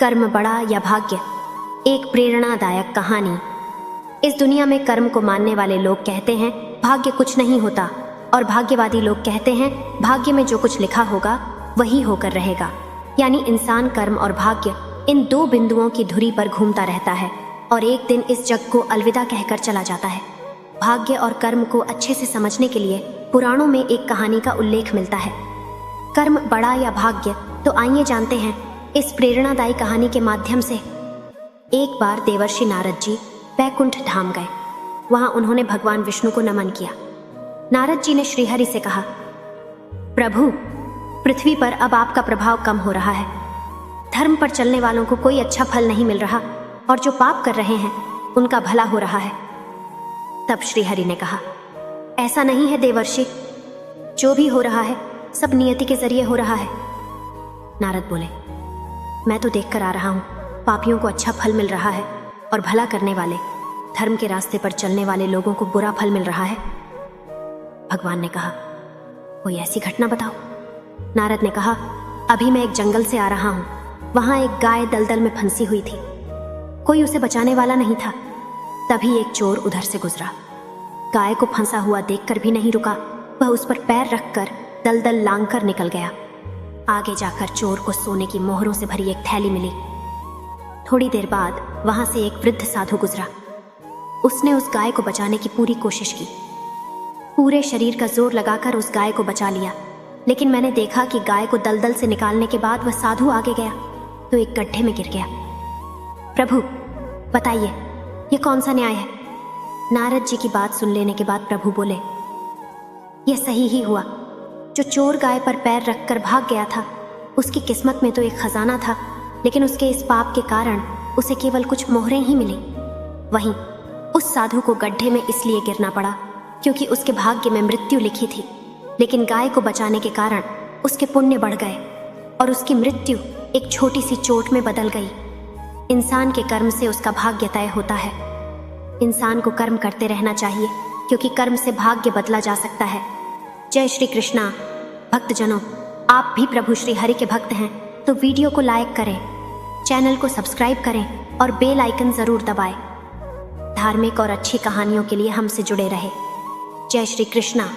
कर्म बड़ा या भाग्य, एक प्रेरणादायक कहानी। इस दुनिया में कर्म को मानने वाले लोग कहते हैं भाग्य कुछ नहीं होता, और भाग्यवादी लोग कहते हैं भाग्य में जो कुछ लिखा होगा वही होकर रहेगा। यानी इंसान कर्म और भाग्य इन दो बिंदुओं की धुरी पर घूमता रहता है और एक दिन इस जग को अलविदा कहकर चला जाता है। भाग्य और कर्म को अच्छे से समझने के लिए पुराणों में एक कहानी का उल्लेख मिलता है। कर्म बड़ा या भाग्य, तो आइए जानते हैं इस प्रेरणादायी कहानी के माध्यम से। एक बार देवर्षि नारद जी वैकुंठ धाम गए। वहां उन्होंने भगवान विष्णु को नमन किया। नारद जी ने श्रीहरि से कहा, प्रभु, पृथ्वी पर अब आपका प्रभाव कम हो रहा है। धर्म पर चलने वालों को कोई अच्छा फल नहीं मिल रहा और जो पाप कर रहे हैं उनका भला हो रहा है। तब श्रीहरि ने कहा, ऐसा नहीं है देवर्षि, जो भी हो रहा है सब नियति के जरिए हो रहा है। नारद बोले, मैं तो देखकर आ रहा हूं, पापियों को अच्छा फल मिल रहा है और भला करने वाले, धर्म के रास्ते पर चलने वाले लोगों को बुरा फल मिल रहा है। भगवान ने कहा, कोई ऐसी घटना बताओ। नारद ने कहा, अभी मैं एक जंगल से आ रहा हूं, वहां एक गाय दलदल में फंसी हुई थी। कोई उसे बचाने वाला नहीं था। तभी एक चोर उधर से गुजरा। गाय को फंसा हुआ देखकर भी नहीं रुका, वह उस पर पैर रखकर दलदल लांघकर निकल गया। आगे जाकर चोर को सोने की मोहरों से भरी एक थैली मिली। थोड़ी देर बाद वहां से एक वृद्ध साधु गुजरा। उसने उस गाय को बचाने की पूरी कोशिश की। पूरे शरीर का जोर लगाकर उस गाय को बचा लिया, लेकिन मैंने देखा कि गाय को दलदल से निकालने के बाद वह साधु आगे गया तो एक गड्ढे में गिर गया। प्रभु, बताइए ये कौन सा न्याय है? नारद जी की बात सुन लेने के बाद प्रभु बोले, यह सही ही हुआ। जो चोर गाय पर पैर रखकर भाग गया था, उसकी किस्मत में तो एक खजाना था, लेकिन उसके इस पाप के कारण उसे केवल कुछ मोहरें ही मिली। वहीं उस साधु को गड्ढे में इसलिए गिरना पड़ा क्योंकि उसके भाग्य में मृत्यु लिखी थी, लेकिन गाय को बचाने के कारण उसके पुण्य बढ़ गए और उसकी मृत्यु एक छोटी सी चोट में बदल गई। इंसान के कर्म से उसका भाग्य तय होता है। इंसान को कर्म करते रहना चाहिए क्योंकि कर्म से भाग्य बदला जा सकता है। जय श्री कृष्णा। भक्तजनों, आप भी प्रभु श्री हरि के भक्त हैं तो वीडियो को लाइक करें, चैनल को सब्सक्राइब करें और बेल आइकन जरूर दबाएं। धार्मिक और अच्छी कहानियों के लिए हमसे जुड़े रहें। जय श्री कृष्णा।